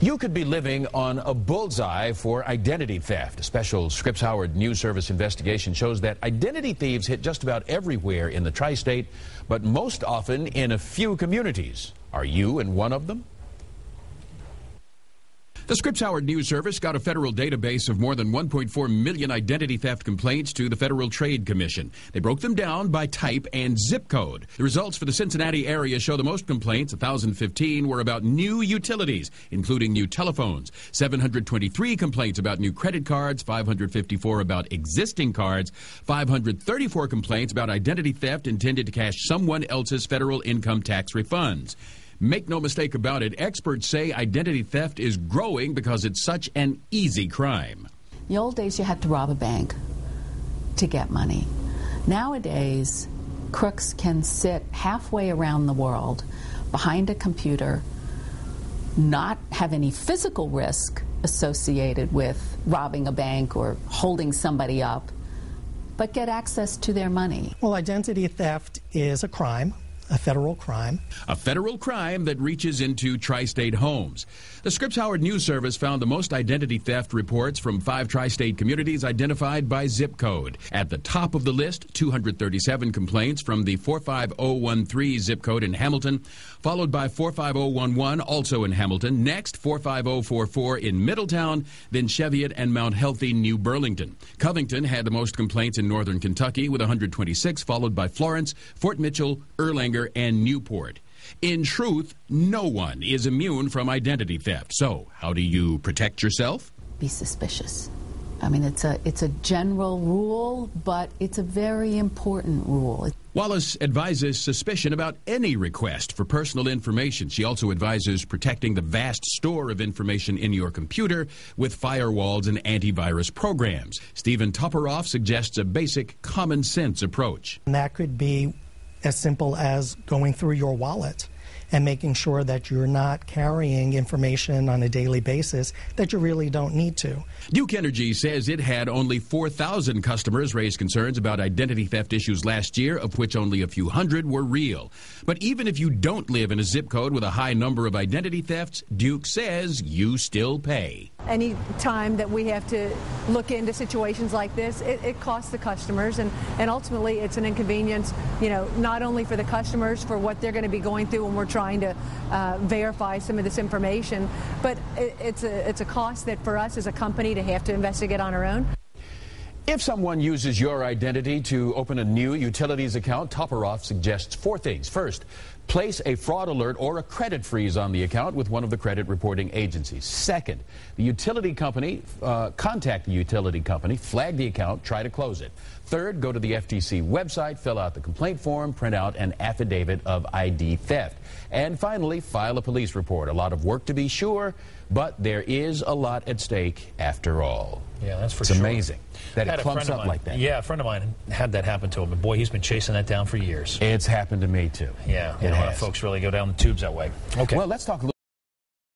You could be living on a bullseye for identity theft. A special Scripps Howard News Service investigation shows that identity thieves hit just about everywhere in the tri-state, but most often in a few communities. Are you in one of them? The Scripps Howard News Service got a federal database of more than 1.4 million identity theft complaints to the Federal Trade Commission. They broke them down by type and zip code. The results for the Cincinnati area show the most complaints, 1,015, were about new utilities, including new telephones. 723 complaints about new credit cards, 554 about existing cards, 534 complaints about identity theft intended to cash someone else's federal income tax refunds. Make no mistake about it, experts say identity theft is growing because it's such an easy crime. In the old days, you had to rob a bank to get money. Nowadays, crooks can sit halfway around the world behind a computer, not have any physical risk associated with robbing a bank or holding somebody up, but get access to their money. Well, identity theft is a crime. A federal crime. A federal crime that reaches into tri-state homes. The Scripps Howard News Service found the most identity theft reports from 5 tri-state communities identified by zip code. At the top of the list, 237 complaints from the 45013 zip code in Hamilton, followed by 45011, also in Hamilton. Next, 45044 in Middletown, then Cheviot and Mount Healthy, New Burlington. Covington had the most complaints in northern Kentucky with 126, followed by Florence, Fort Mitchell, Erlanger, and Newport. In truth, no one is immune from identity theft. So, how do you protect yourself? Be suspicious. I mean, it's a general rule, but it's a very important rule. Wallace advises suspicion about any request for personal information. She also advises protecting the vast store of information in your computer with firewalls and antivirus programs. Stephen Toperoff suggests a basic common sense approach. And that could be as simple as going through your wallet and making sure that you're not carrying information on a daily basis that you really don't need to. Duke Energy says it had only 4,000 customers raise concerns about identity theft issues last year, of which only a few hundred were real. But even if you don't live in a zip code with a high number of identity thefts, Duke says you still pay. Any time that we have to look into situations like this, it costs the customers, and ultimately it's an inconvenience, not only for the customers for what they're going to be going through when we're trying to verify some of this information, but it's a cost that for us as a company to have to investigate on our own. If someone uses your identity to open a new utilities account, Toperoff suggests 4 things. First, place a fraud alert or a credit freeze on the account with one of the credit reporting agencies. Second, the utility company, contact the utility company, flag the account, try to close it. Third, go to the FTC website, fill out the complaint form, print out an affidavit of ID theft. And finally, file a police report. A lot of work to be sure, but there is a lot at stake after all. Yeah, that's for sure. It's amazing that it clumps up like that. Yeah, a friend of mine had that happen to him, and boy, he's been chasing that down for years. It's happened to me too. Yeah, a lot of folks really go down the tubes that way. Okay. Well, let's talk a little